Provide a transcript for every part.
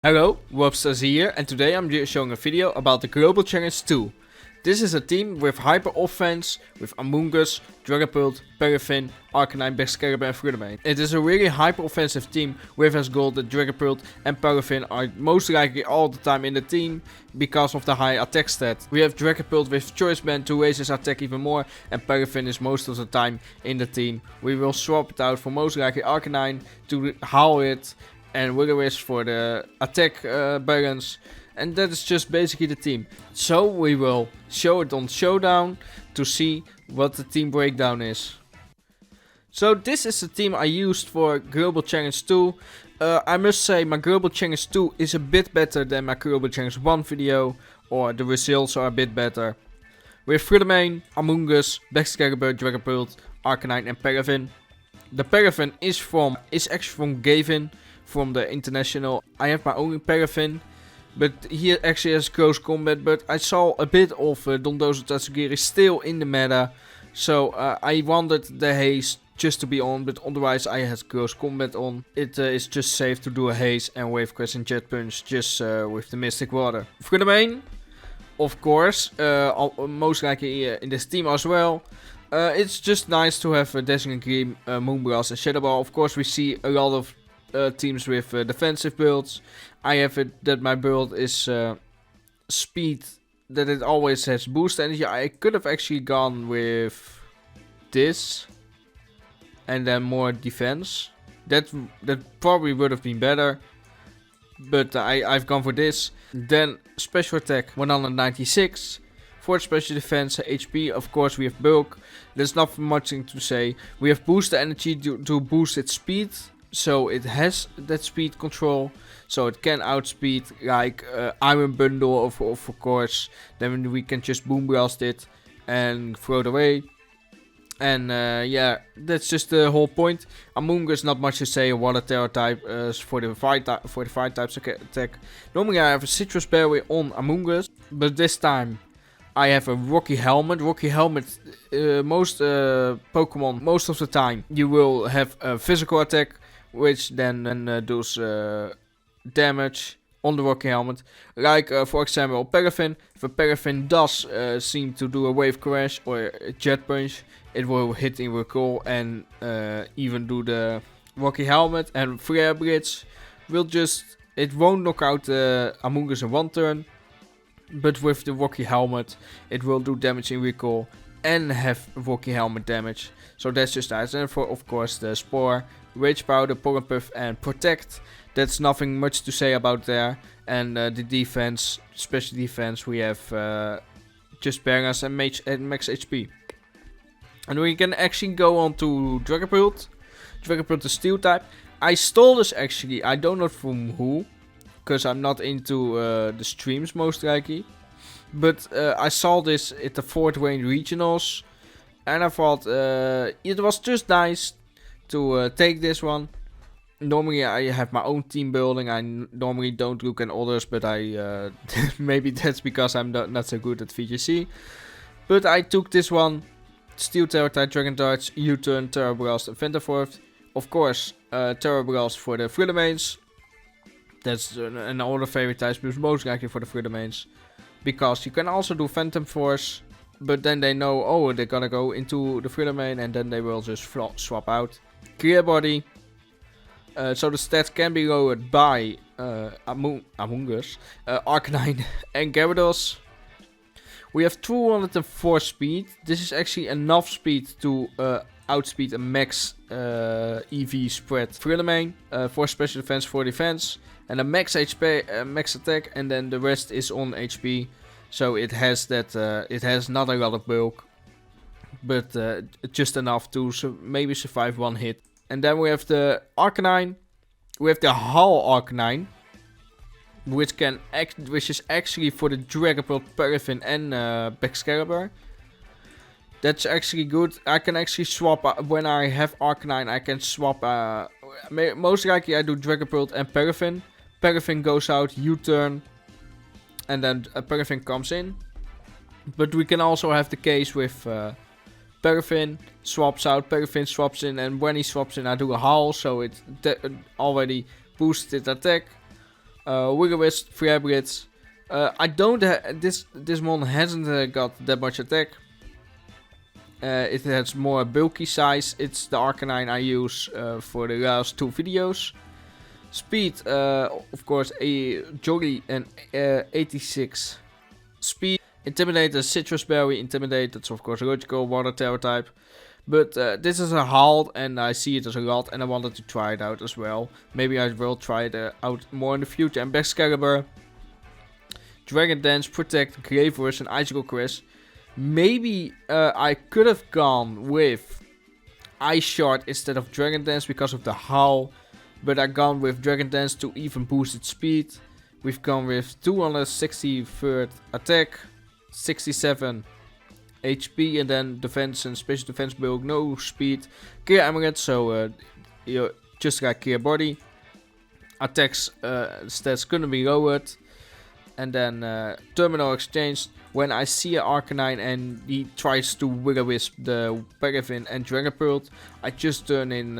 Hello, Robstar-Z here, and today I'm showing a video about the Global Challenge 2. This is a team with hyper offense with Among Us, Dragapult, Palafin, Arcanine, Scarlet and Violet. It is a really hyper offensive team with as goal that Dragapult and Palafin are most likely all the time in the team because of the high attack stat. We have Dragapult with Choice Band to raise his attack even more, and Palafin is most of the time in the team. We will swap it out for most likely Arcanine to howl it, and Will-O-Wisp for the attack balance, and that is just basically the team. So we will show it on Showdown to see what the team breakdown is. So this is the team I used for Global Challenge 2. I must say my Global Challenge 2 is a bit better than my Global Challenge 1 video, or the results are a bit better. With Violet, Among Us, Excalibur, Dragapult, Arcanine and Palafin. The Palafin is actually from Gavin, from the international. I have my own Palafin, but he actually has close combat, but I saw a bit of Dondozo Tatsugiri still in the meta, so I wanted the haze just to be on, but otherwise I had close combat on. It is just safe to do a haze and wave crash and jet punch just with the mystic water. For the main, of course, most likely in this team as well. It's just nice to have Dazzling Gleam, Moonblast and Shadow Ball. Of course we see a lot of teams with defensive builds. I have it that my build is speed, that it always has boost energy. I could have actually gone with this and then more defense. That probably would have been better, but I've gone for this. Then special attack 196. For special defense HP, of course we have bulk. There's not much to say. We have boost energy to boost its speed, so it has that speed control, so it can outspeed like Iron Bundle of course. Then we can just boom blast it and throw it away. And yeah, that's just the whole point. Among Us, not much to say. Water Terror type for the fire types attack. Normally I have a Citrus Berry on Among Us, but this time I have a Rocky Helmet. Rocky Helmet, most Pokemon, most of the time, you will have a physical attack, which then does damage on the Rocky Helmet. Like, for example, Palafin. If a Palafin does seem to do a Wave Crash or a Jet Punch, it will hit in recall and even do the Rocky Helmet. And Flare Blitz will just, it won't knock out Among Us in one turn, but with the Rocky Helmet, it will do damage in recall and have Rocky Helmet damage. So that's just nice. And for, of course, the Spore, Rage Powder, Pollen Puff and Protect. That's nothing much to say about there. And the defense, special defense, we have just Balance and max HP. And we can actually go on to Dragapult. Dragapult is Steel type. I stole this actually, I don't know from who, because I'm not into the streams most likely. But I saw this at the Fort Wayne Regionals, and I thought it was just nice to take this one. Normally I have my own team building. I normally don't look at others, but I maybe that's because I'm not so good at VGC. But I took this one. Steel Terror type, Dragon Darts, U-Turn, Terror Blast and Phantom Force. Of course, Terror Blast for the Violet. That's an older favorite type, but most likely for the Violet. Because you can also do Phantom Force, but then they know, oh, they're gonna go into the Violet, and then they will just swap out. Clear Body. So the stats can be lowered by Among Us, Arcanine and Gyarados. We have 204 speed. This is actually enough speed to outspeed a max EV spread Violet, for special defense, for defense, and a max HP, max attack, and then the rest is on HP. So it has that, it has not a lot of bulk, but just enough to maybe survive one hit. And then we have the Arcanine. We have the Hull Arcanine, which is actually for the Dragapult, Palafin and Excalibur. That's actually good. I can actually swap when I have Arcanine. I can swap. Most likely I do Dragapult and Palafin. Palafin goes out, U-turn, and then Palafin comes in. But we can also have the case with Palafin swaps out, Palafin swaps in, and when he swaps in I do a howl, so it already boosted attack. Will-O-Wisp, Flare Blitz. I don't this mon hasn't got that much attack. It has more bulky size. It's the Arcanine I use for the last 2 videos. Speed, of course, a Jolly and 86. Speed, Intimidate, a Citrus Berry. Intimidate, that's of course logical, Water Terror type. But this is a halt and I see it as a lot and I wanted to try it out as well. Maybe I will try it out more in the future. And Excalibur, Dragon Dance, Protect, Grave Rush and Icicle Crash. Maybe I could have gone with Ice Shard instead of Dragon Dance because of the howl. But I've gone with Dragon Dance to even boost its speed. We've gone with 263rd attack, 67 HP, and then defense and special defense build, no speed. Clear Amulet, so just like Clear Body. Attacks stats gonna be lowered. And then Terminal Exchange. When I see an Arcanine and he tries to Will-O-Wisp the Palafin and Dragapult, I just turn in.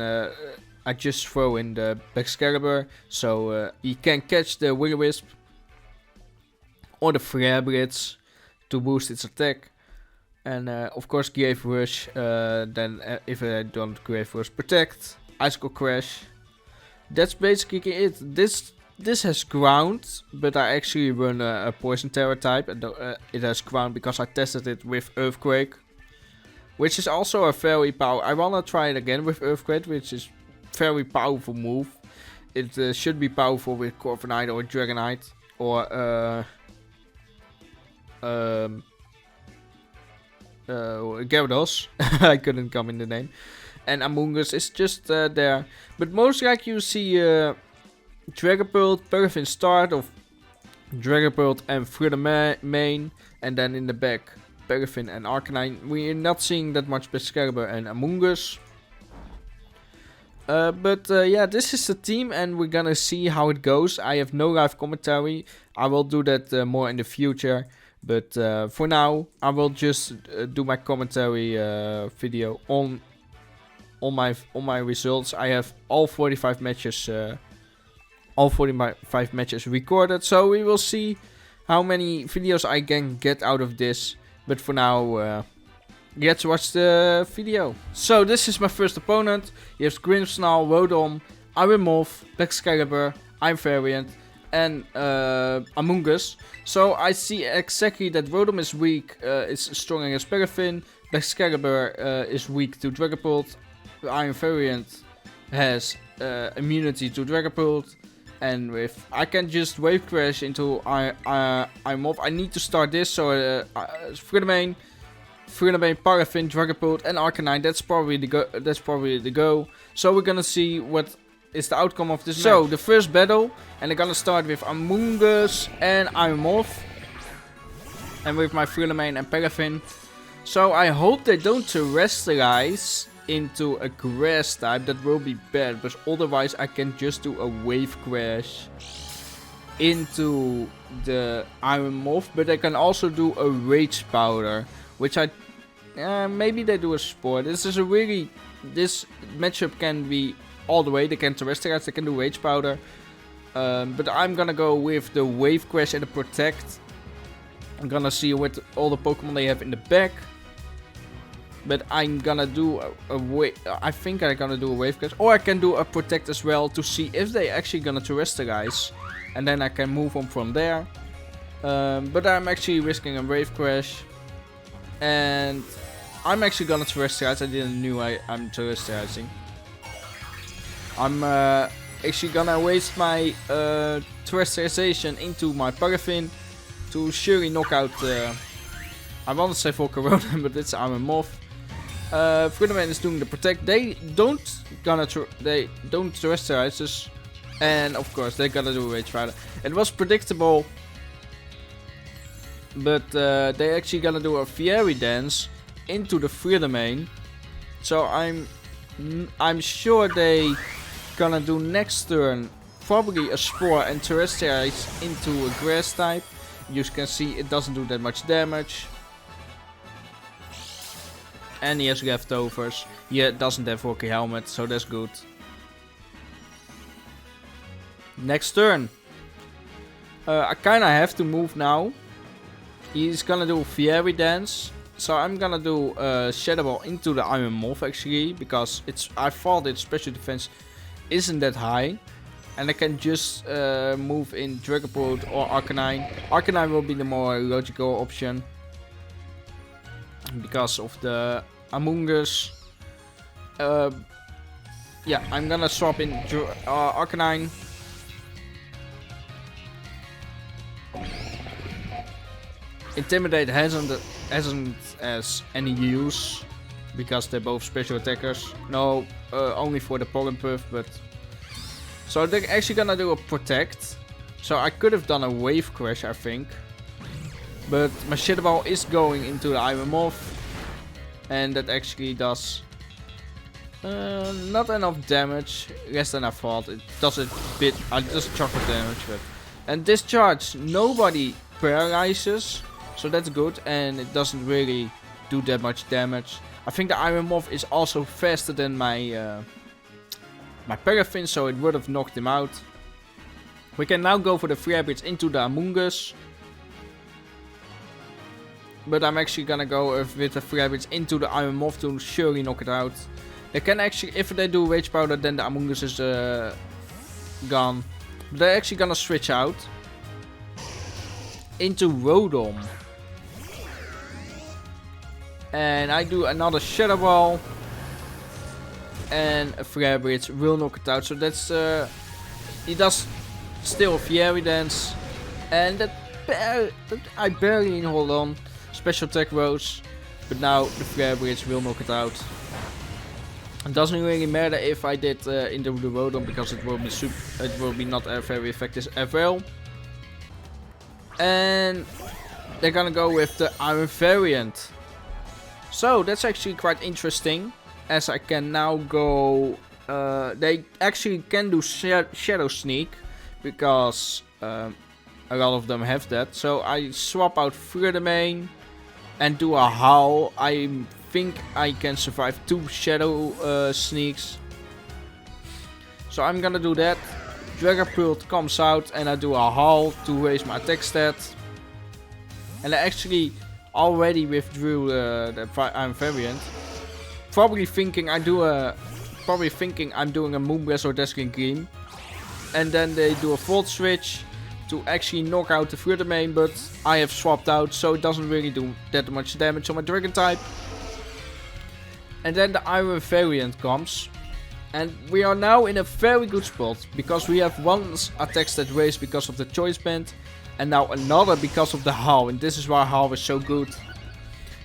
I just throw in the Excalibur, so he can catch the Will-O-Wisp or the Flare Blitz to boost its attack. And of course Grave Rush, then if I don't Grave Rush, Protect, Icicle Crash. That's basically it. This has ground, but I actually run a Poison Terror type, and it has ground because I tested it with Earthquake, which is also a very powerful. I wanna try it again with Earthquake, which is very powerful move. It should be powerful with Corviknight or Dragonite or Gyarados. I couldn't come in the name. And Among Us is just there. But most like you see Dragapult, Palafin start of Dragapult and through the main, and then in the back Palafin and Arcanine. We're not seeing that much Excalibur and Among Us. But yeah, this is the team and we're gonna see how it goes. I have no live commentary. I will do that more in the future. But for now, I will just do my commentary video on my results. I have all 45 matches, recorded. So we will see how many videos I can get out of this. But for now, let's watch the video. So this is my first opponent. He has Grimmsnarl, Rodon, Iron Moth, Excalibur, Iron Variant, and Among Us. So I see exactly that Rodon is weak, it's strong against Palafin. Excalibur is weak to Dragapult. Iron Variant has immunity to Dragapult. And if I can just Wave Crash into Iron Moth, I need to start this. So Frudemain, Palafin, Dragapult, and Arcanine. That's probably the go. So we're gonna see what is the outcome of this. So the first battle, and I'm gonna start with Among Us and Iron Moth, and with my Frudemain and Palafin. So I hope they don't terrestrialize into a grass type. That will be bad, but otherwise I can just do a Wave Crash into the Iron Moth. But I can also do a Rage Powder, which maybe they do a Spore. This matchup can be all the way. They can terrestrialize, they can do Rage Powder. But I'm gonna go with the Wave Crash and the Protect. I'm gonna see what all the Pokemon they have in the back. But I'm gonna do I think I'm gonna do a Wave Crash. Or I can do a Protect as well to see if they actually gonna terrestrialize. And then I can move on from there. But I'm actually risking a Wave Crash. And I'm actually gonna terrestrialize. I didn't know I'm terrestrializing. I'm actually gonna waste my terrestrialization into my Palafin to surely knock out. I want to say Volcarona, but it's Iron Moth. Frudemain is doing the Protect. They don't terrestrialize us, and of course they gotta do a Rage Powder. It was predictable, but they actually gonna do a Fairy Dance into the Frudemain. So I'm sure they gonna do next turn probably a Spore and terrestrialize into a Grass type. You can see it doesn't do that much damage. And he has leftovers. He doesn't have Rocky Helmet, so that's good. Next turn. I kinda have to move now. He's gonna do Fiery Dance. So I'm gonna do Shadow Ball into the Iron Moth actually. Because I thought its special defense isn't that high. And I can just move in Dragapult or Arcanine. Arcanine will be the more logical option. Because of the Among Us. Yeah, I'm gonna swap in Arcanine. Intimidate hasn't as any use. Because they're both special attackers. No, only for the Pollen Puff, but... So they're actually gonna do a Protect. So I could have done a Wave Crash, I think. But my Shadow Ball is going into the Iron Moth. And that actually does not enough damage. Less than I thought. It does a bit. Just chocolate damage. But and Discharge, nobody paralyzes. So that's good. And it doesn't really do that much damage. I think the Iron Moth is also faster than my my Palafin, so it would have knocked him out. We can now go for the Free Hybrids into the Among Us. But I'm actually gonna go with the Free Hybrids into the Iron Moth to surely knock it out. They can actually, if they do Rage Powder, then the Among Us is gone. But they're actually gonna switch out into Rodom. And I do another Shadow Ball. And a Free Hybrids will knock it out. So that's he does still Fiery Dance. And that I barely hold on. Special attack Rose. But now the Free Hybrids will knock it out. It doesn't really matter if I did into the Rodom, because it will be not very effective as well. And they're gonna go with the Iron variant. So that's actually quite interesting. As I can now go... they actually can do Shadow Sneak. Because a lot of them have that. So I swap out Frudemain. And do a Howl. I think I can survive 2 Shadow Sneaks. So I'm gonna do that. Dragapult comes out and I do a Howl to raise my attack stat. And I actually already withdrew the Iron variant. Probably thinking I'm doing a Moonblast or Dazzling Gleam. And then they do a Volt Switch to actually knock out the Frudemain, but I have swapped out, so it doesn't really do that much damage on my Dragon type. And then the Iron variant comes. And we are now in a very good spot, because we have one attack stat raised because of the Choice Band. And now another because of the Howl, and this is why Howl is so good.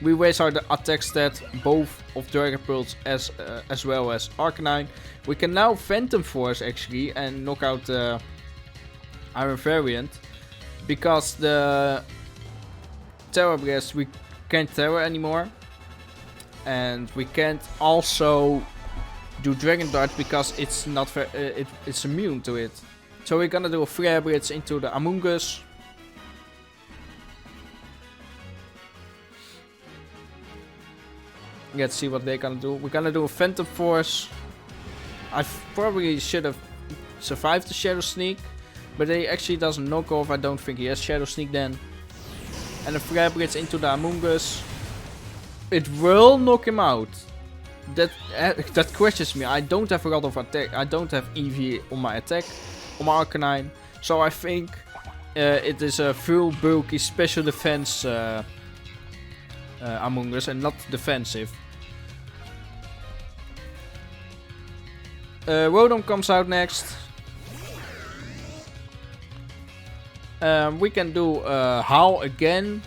We raise our attack stat, both of Dragapult as well as Arcanine. We can now Phantom Force actually and knock out the Iron variant. Because the Terra Blast we can't Terra anymore. And we can't also do Dragon Dart because it's not it's immune to it. So we're gonna do a Free Hybrids into the Among Us. Let's see what they're gonna do. We're gonna do a Phantom Force. I probably should have survived the Shadow Sneak. But he actually doesn't knock off. I don't think he has Shadow Sneak then. And a Free Hybrids into the Among Us. It will knock him out. That questions me. I don't have a lot of attack. I don't have EV on my attack. On my Arcanine. So I think it is a full bulky special defense Among Us and not defensive. Rodom comes out next. We can do Howl again.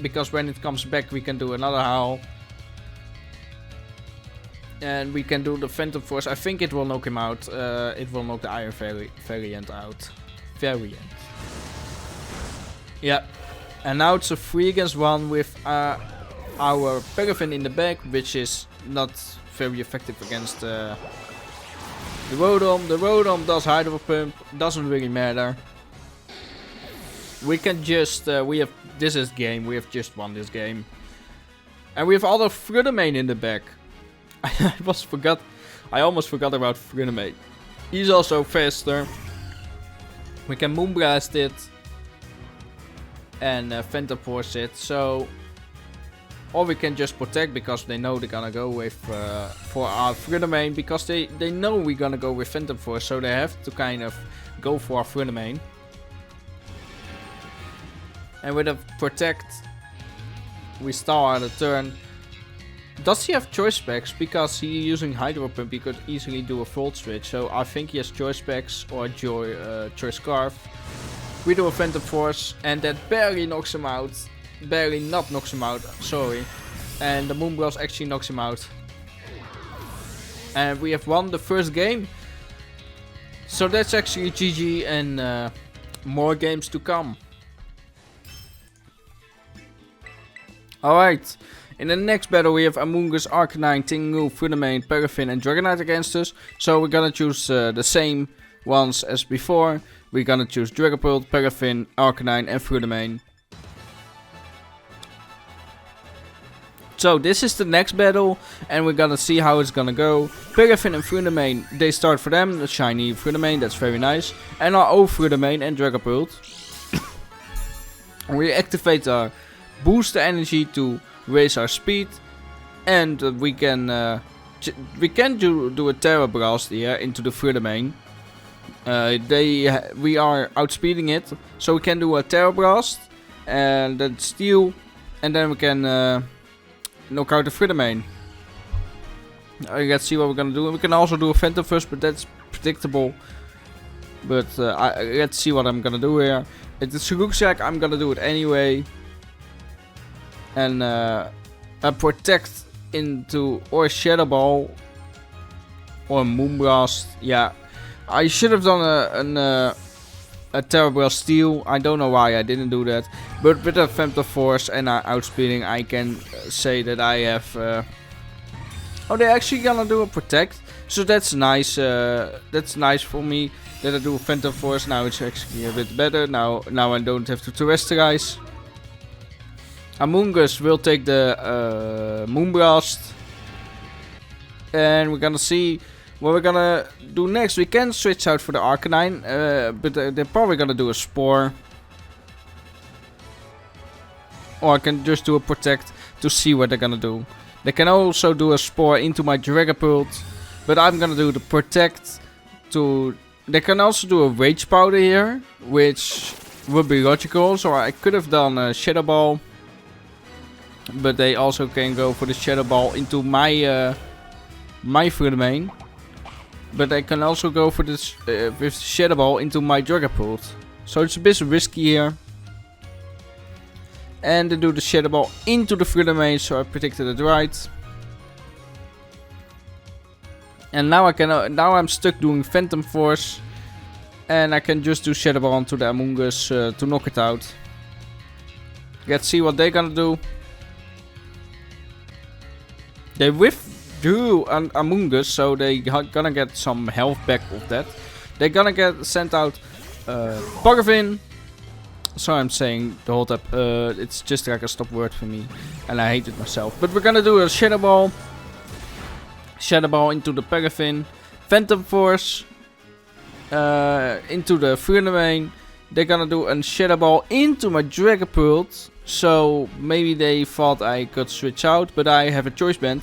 Because when it comes back we can do another Howl. And we can do the Phantom Force. I think it will knock him out. It will knock the Iron variant out. Yeah. And now it's a 3 against 1 with our Palafin in the back. Which is not very effective against the Rodom. The Rodom does Hydro Pump. Doesn't really matter. We can just... this is game. We have just won this game. And we have other Frudemain in the back. I almost forgot about Frudemain. He's also faster. We can Moonblast it. and Phantom Force it. So, or we can just protect because they know they're gonna go with for our Frudemain, because they know we're gonna go with Phantom Force, so they have to kind of go for our Frudemain. And with a protect, we start the turn. Does he have choice specs? Because he's using Hydro Pump, he could easily do a Volt Switch. So I think he has choice specs or choice scarf. We do a Phantom Force, and that barely knocks him out. Barely not knocks him out, sorry. And the Moonblast actually knocks him out. And we have won the first game. So that's actually GG, and more games to come. Alright, in the next battle we have Among Us, Arcanine, Tingu, Frudemain, Palafin and Dragonite against us. So we're gonna choose the same ones as before. We're gonna choose Dragapult, Palafin, Arcanine and Frudemain. So this is the next battle, and we're gonna see how it's gonna go. Palafin and Frudemain, they start for them, the shiny Frudemain, that's very nice. And our own Frudemain and Dragapult. We activate our boost the energy to raise our speed, and we can do a Terra Blast here into the Frudemain. We are outspeeding it, so we can do a Terra Blast and then steal, and then we can knock out the Frudemain. Let's see what we're gonna do. We can also do a Phantom first, but that's predictable. But let's see what I'm gonna do here. It looks like I'm gonna do it anyway. And a protect into or Shadow Ball or Moonblast. Yeah, I should have done a Terra Blast steal. I don't know why I didn't do that. But with a Phantom Force and outspeeding, I can say that I have. Oh, they're actually gonna do a protect. So that's nice. That's nice for me that I do a Phantom Force. Now it's actually a bit better. Now I don't have to terrestrialize. Among Us will take the Moonblast. And we're gonna see what we're gonna do next. We can switch out for the Arcanine, but they're probably gonna do a Spore. Or I can just do a Protect to see what they're gonna do. They can also do a Spore into my Dragapult, but I'm gonna do the Protect to... They can also do a Rage Powder here, which would be logical, so I could have done a Shadow Ball. But they also can go for the Shadow Ball into my Frudemain. But they can also go for this with Shadow Ball into my Dragapult. So it's a bit risky here. And they do the Shadow Ball into the Frudemain, so I predicted it right. And now I'm stuck doing Phantom Force, and I can just do Shadow Ball onto the Among Us to knock it out. Let's see what they're gonna do. They withdrew Among Us, so they gonna get some health back of that. They're gonna get sent out Palafin. Sorry, I'm saying the whole time. It's just like a stop word for me, and I hate it myself. But we're gonna do a Shadow Ball. Shadow Ball into the Palafin. Phantom Force into the Frudemain. They're gonna do a Shadow Ball into my Dragapult. So maybe they thought I could switch out, but I have a choice band.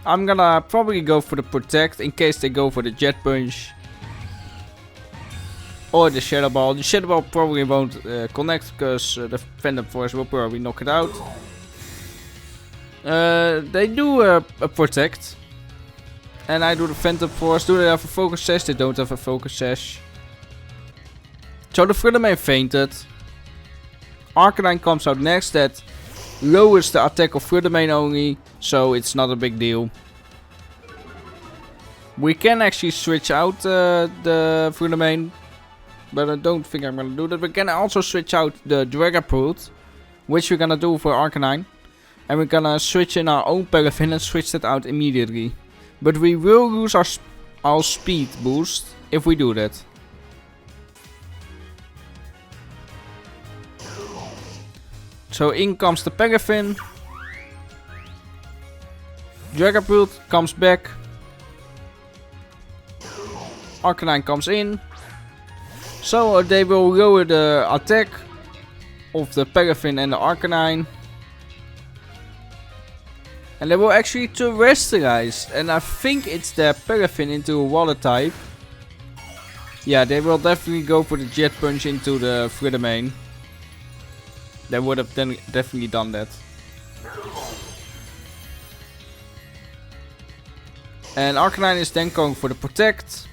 I'm gonna probably go for the Protect in case they go for the Jet Punch. Or the Shadow Ball. The Shadow Ball probably won't connect because the Phantom Force will probably knock it out. They do a Protect. And I do the Phantom Force. Do they have a Focus Sash? They don't have a Focus Sash. So the Frudemain fainted. Arcanine comes out next. That lowers the attack of Frudemain only. So it's not a big deal. We can actually switch out the Frudemain. But I don't think I'm gonna do that. We can also switch out the Dragapult, which we're gonna do for Arcanine. And we're gonna switch in our own Palafin and switch that out immediately. But we will lose our speed boost if we do that. So in comes the Palafin. Dragapult comes back. Arcanine comes in. So they will lower the attack of the Palafin and the Arcanine. And they will actually terrestrialize. And I think it's the Palafin into a water type. Yeah, they will definitely go for the Jet Punch into the Frudemain. They would have then definitely done that. And Arcanine is then going for the Protect.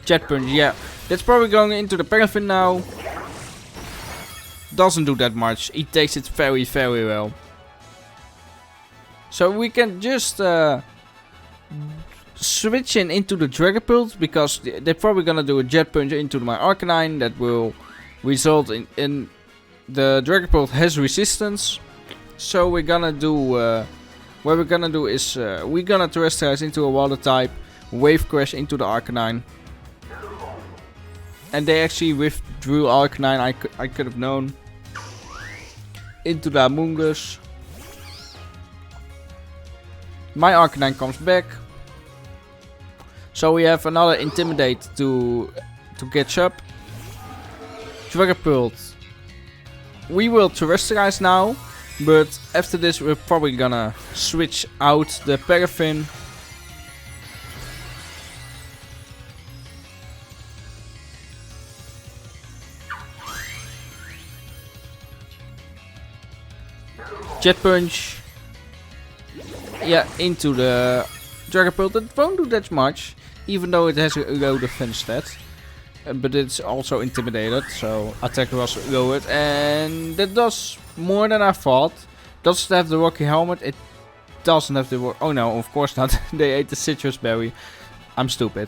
Jet Punch, yeah. That's probably going into the Palafin now. Doesn't do that much. He takes it very, very well. So we can just switch into the Dragapult, because they're probably gonna do a Jet Punch into my Arcanine that will result in the Dragapult has resistance. So we're gonna do what we're gonna do is we're gonna terrestrialize into a water type, Wave Crash into the Arcanine. And they actually withdrew Arcanine, I could have known. Into the Amoonguss. My Arcanine comes back. So we have another Intimidate to catch up. Dragapult. We will terrestrialize now, but after this we're probably gonna switch out the Palafin. Jet Punch. Yeah, into the Dragapult. It won't do that much, even though it has a low defense stat. But it's also intimidated, so attack was lowered. And that does more than I thought. Does it have the Rocky Helmet? It doesn't have the... Oh no, of course not. They ate the Citrus Berry. I'm stupid.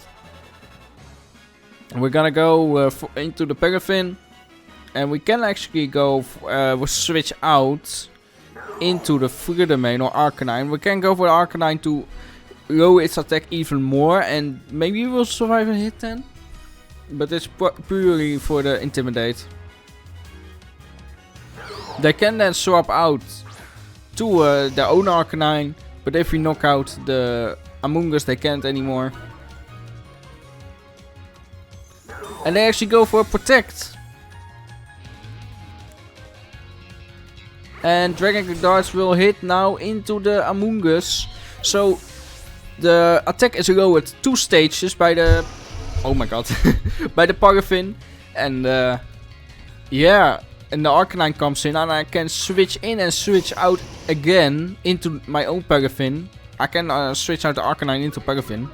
We're gonna go into the Palafin. And we can actually go switch out into the Frudemain or Arcanine. We can go for the Arcanine to lower its attack even more, and maybe we'll survive a hit then. But it's purely for the Intimidate. They can then swap out to their own Arcanine, but if we knock out the Amoonguss they can't anymore. And they actually go for a Protect. And Dragon Darts will hit now into the Amoonguss. So the attack is lowered 2 stages by the... Oh my god. By the Palafin. And yeah. And the Arcanine comes in. And I can switch in and switch out again into my own Palafin. I can switch out the Arcanine into Palafin.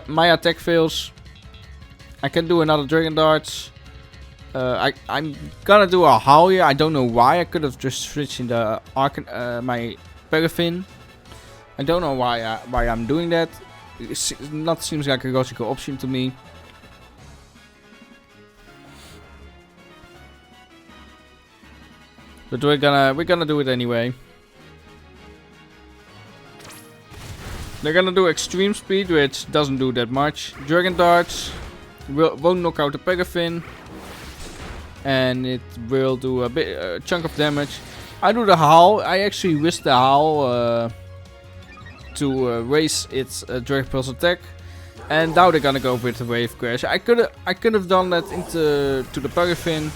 My attack fails. I can do another Dragon Darts. I'm gonna do a howl here. I don't know why. I could have just switched in the my Palafin. I don't know why I'm doing that. It seems like a logical option to me. But we're gonna do it anyway. They're gonna do Extreme Speed, which doesn't do that much. Dragon Darts won't knock out the Palafin. And it will do a chunk of damage. I do the howl. I actually whisk the howl to raise its Dragapult's attack. And now they're gonna go with the Wave Crash. I could have done that into the Palafin.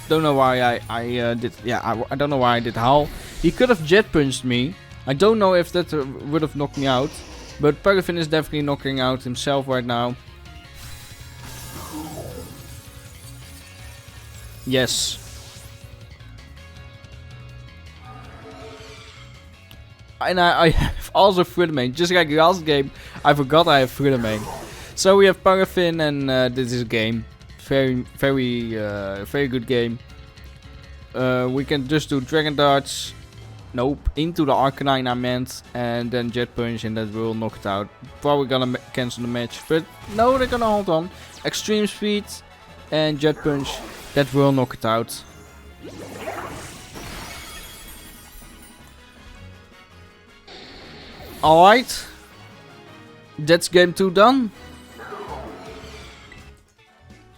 Don't know why I did. Yeah, I don't know why I did howl. He could have Jet Punched me. I don't know if that would have knocked me out. But Palafin is definitely knocking out himself right now. Yes. And I have also Frudemain. Just like last game, I forgot I have Frudemain. So we have Palafin, and this is a game. Very good game. We can just do Dragon Darts. Nope. Into the Arcanine I meant. And then Jet Punch, and that will knock it out. Probably gonna cancel the match. But no, they're gonna hold on. Extreme Speed and Jet Punch. That will knock it out. Alright. That's game 2 done.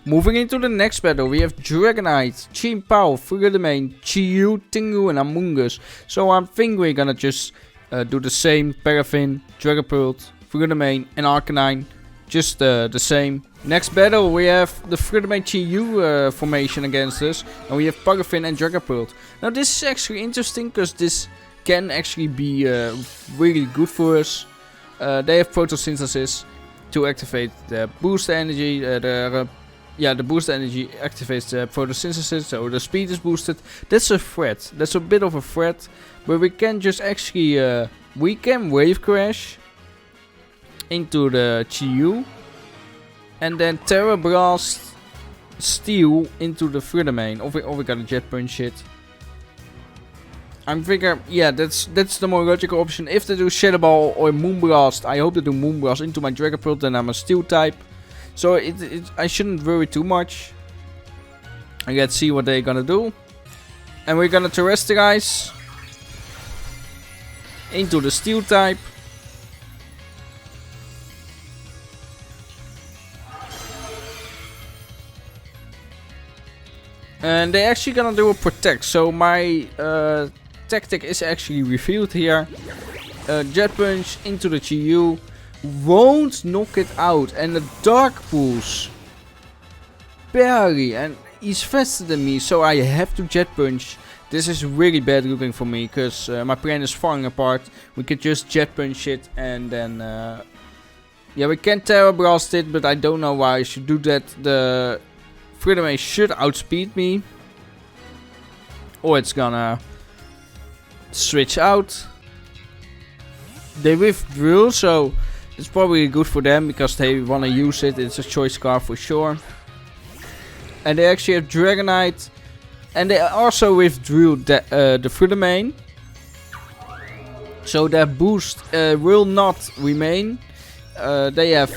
Moving into the next battle, we have Dragonite, Chien-Pao, Frudemain, Chi-Yu, Ting-Lu and Amoonguss. So I think we're gonna just do the same. Palafin, Dragapult, Frudemain and Arcanine. just the same. Next battle we have the Friedemann Chi formation against us, and we have Palafin and Dragapult. Now this is actually interesting because this can actually be really good for us. They have photosynthesis to activate the boost energy. The boost energy activates the photosynthesis, so the speed is boosted. That's a threat. That's a bit of a threat, but we can just actually we can wave crash into the Chi, and then Terra Blast Steel into the Friedemann. Or we gotta Jet Punch it. I'm thinking, yeah, that's the more logical option. If they do Shadow Ball or Moonblast, I hope they do Moonblast into my Dragapult, then I'm a Steel type. So I shouldn't worry too much. And let's see what they're gonna do. And we're gonna Terrestrialize into the Steel type. And they're actually gonna do a Protect. So my tactic is actually revealed here. Jet Punch into the Chi won't knock it out, and the Dark Pulse barely, and he's faster than me, so I have to Jet Punch. This is really bad looking for me, because my plan is falling apart. We could just Jet Punch it, and then yeah, we can Terra Blast it, but I don't know why I should do that. The Friedemann should outspeed me, or it's gonna switch out. They withdrew, so it's probably good for them because they want to use it. It's a choice card for sure. And they actually have Dragonite, and they also withdrew the Friedemann, so their boost will not remain. They have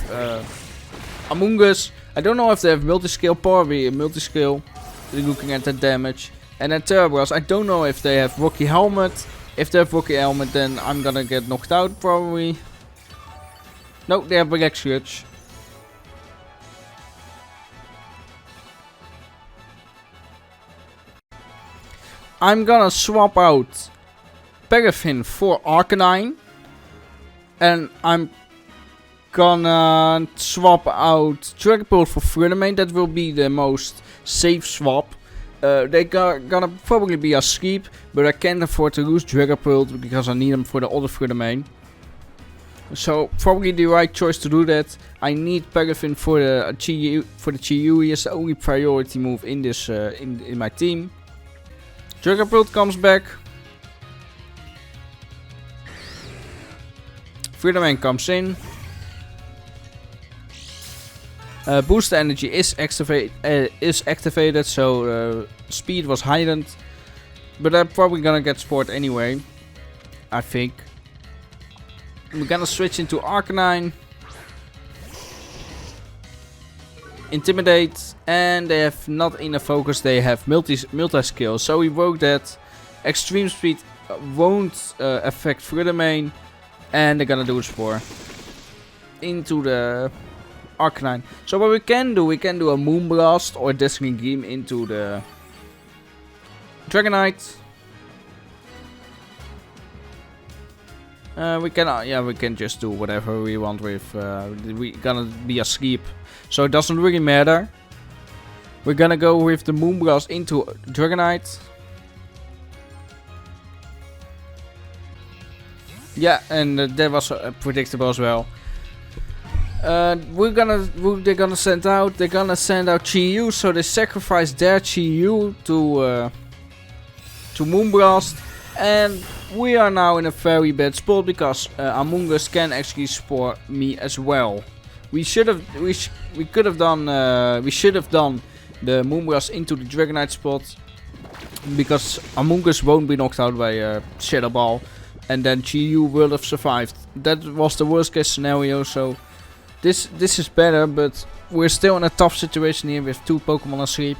Among Us. I don't know if they have multi-skill, probably a multi-skill, looking at the damage. And then Terra Blast, I don't know if they have Rocky Helmet. If they have Rocky Helmet, then I'm gonna get knocked out probably. No, they have Black Sludge. I'm gonna swap out Palafin for Arcanine. And I'm gonna swap out Dragapult for Friedemann. That will be the most safe swap. They gonna probably be asleep, but I can't afford to lose Dragapult because I need them for the other Friedemann. So probably the right choice to do that. I need Palafin for the Chi. He is the only priority move in this in my team. Dragapult comes back. Friedemann comes in. Boost energy is activated, so speed was heightened. But I'm probably gonna get sport anyway, I think. We're gonna switch into Arcanine. Intimidate, and they have not enough focus, they have multi-skill. So we woke that. Extreme speed won't affect Friedemann, and they're gonna do a Spore into the Arcanine. So what we can do a Moonblast or Destiny Gleam into the Dragonite. We can just do whatever we want with. We're gonna be asleep, so it doesn't really matter. We're gonna go with the Moonblast into Dragonite. Yeah, and that was predictable as well. They're gonna send out Chi-Yu, so they sacrifice their Chi-Yu to Moonblast, and we are now in a very bad spot because Among Us can actually spore me as well. We should have done the Moonblast into the Dragonite spot because Among Us won't be knocked out by Shadow Ball, and then Chi-Yu will have survived. That was the worst case scenario, so this is better, but we're still in a tough situation here with two Pokemon asleep.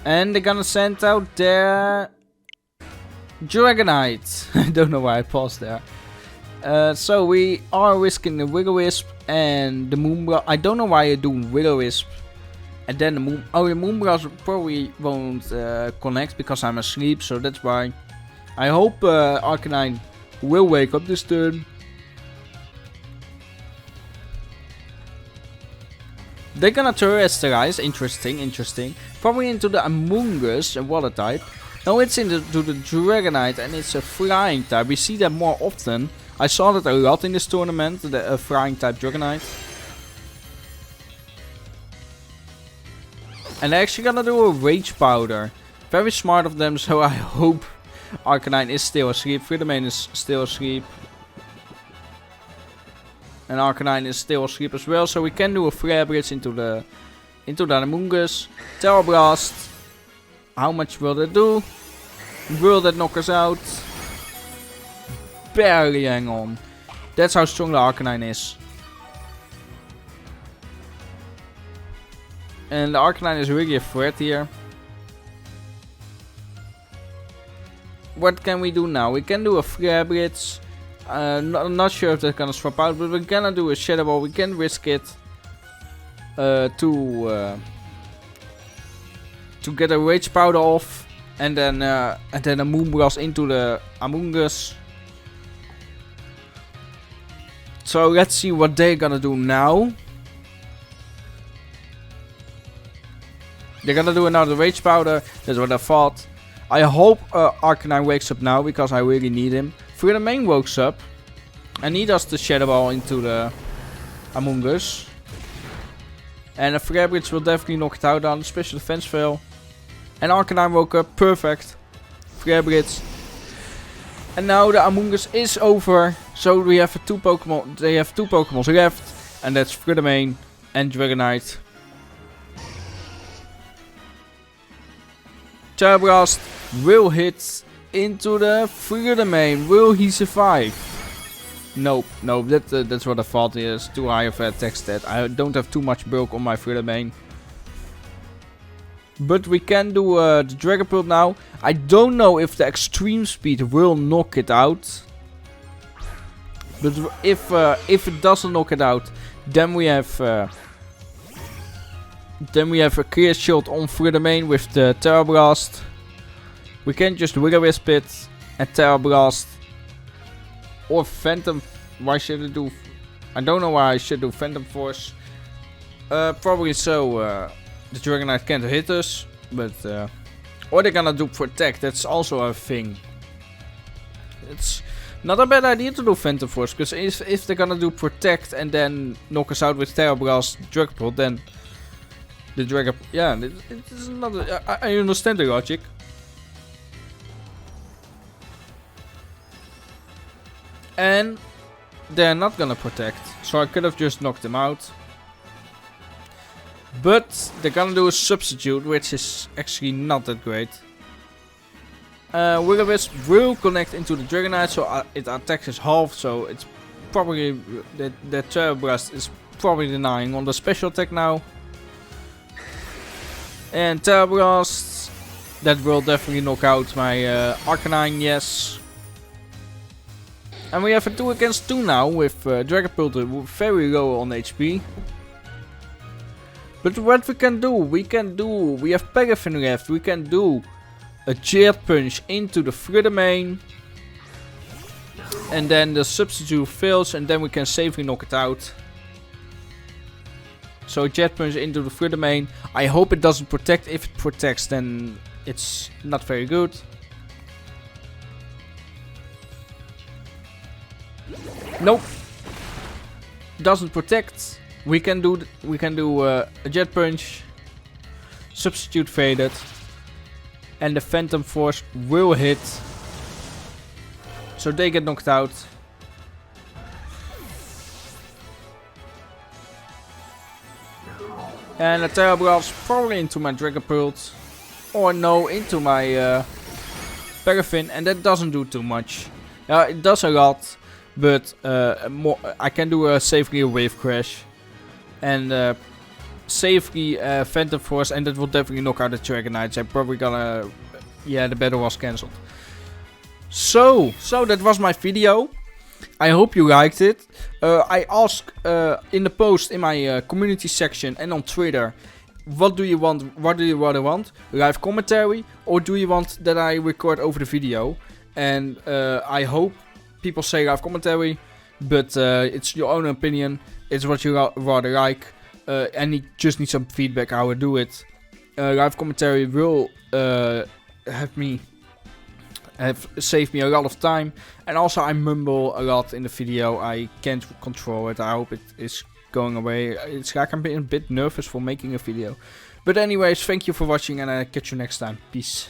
And they're gonna send out their Dragonite. I don't know why I paused there. So we are risking the Will-O-Wisp and the Moonblast. I don't know why you're doing Will-O-Wisp. And then the Moonblast probably won't connect because I'm asleep, so that's why. I hope Arcanine will wake up this turn. They're gonna terrestrialize, interesting. Probably into the Among Us, a water type. No, it's into the Dragonite and it's a flying type. We see that more often. I saw that a lot in this tournament, the flying type Dragonite. And they're actually gonna do a Rage Powder. Very smart of them, so I hope Arcanine is still asleep. Friedemann is still asleep. And Arcanine is still asleep as well, so we can do a Flare Blitz into the Among Us. Terra Blast. How much will that do? Will that knock us out? Barely hang on. That's how strong the Arcanine is. And the Arcanine is really a threat here. What can we do now? We can do a Flare Blitz. Not sure if they're gonna swap out, but we're gonna do a Shadow Ball. We can risk it to get a Rage Powder off, and then a Moonblast into the Among Us. So let's see what they're gonna do now. They're gonna do another Rage Powder. That's what I thought. I hope Arcanine wakes up now because I really need him. Friedemann wakes up and he does the Shadow Ball into the Among Us. And a Flare Blitz will definitely knock it out on the special defense fail. And Arcanine woke up, perfect. Flare Blitz. And now the Among Us is over. So we have two Pokemon. They have two Pokemon left, and that's Friedemann and Dragonite. Terra Blast will hit into the Friedemann. Will he survive? Nope, that's what I thought. He has too high of a attack stat. I don't have too much bulk on my Friedemann. But we can do the Dragapult now. I don't know if the extreme speed will knock it out. But if it doesn't knock it out, then we have a clear shield on Friedemann with the Terra Blast. We can just Will-O-Wisp it and Terra Blast. Or Phantom. Why should I do? I don't know why I should do Phantom Force. Probably so. The Dragonite can't hit us, but or they're gonna do Protect. That's also a thing. It's not a bad idea to do Phantom Force, because if they're gonna do Protect and then knock us out with Terra Blast, Dragapult, then the Dragapult. Yeah, it's not. I understand the logic. And they're not gonna Protect, so I could have just knocked them out. But they're gonna do a Substitute, which is actually not that great. Will-O-Wisp will connect into the Dragonite, so it attacks is half, so it's probably the Terra Blast is probably denying on the special attack now. And Terra Blast, that will definitely knock out my Arcanine, yes. And we have a 2 against 2 now with Dragapult very low on HP. But what we can do, we have palafin left, we can do a Jet Punch into the Friedemann. And then the Substitute fails and then we can safely knock it out. So Jet Punch into the Friedemann. I hope it doesn't Protect. If it protects, then it's not very good. Nope. Doesn't Protect. We can do a Jet Punch, Substitute faded, and the Phantom Force will hit. So they get knocked out. And a Terra Blast probably into my Dragapult, or no, into my Palafin, and that doesn't do too much. It does a lot, but more. I can do safely a Wave Crash. And safely Phantom Force, and that will definitely knock out the Dragonites. I'm probably gonna... Yeah, the battle was cancelled. So that was my video. I hope you liked it. I asked in the post in my community section and on Twitter, what do you want? What do you rather want? Live commentary, or do you want that I record over the video? And I hope people say live commentary, but it's your own opinion. It's what you rather like. and just need some feedback how I do it. Live commentary will have saved me a lot of time, and also I mumble a lot in the video. I can't control it. I hope it is going away. It's like I'm a bit nervous for making a video. But anyways, thank you for watching, and I'll catch you next time. Peace.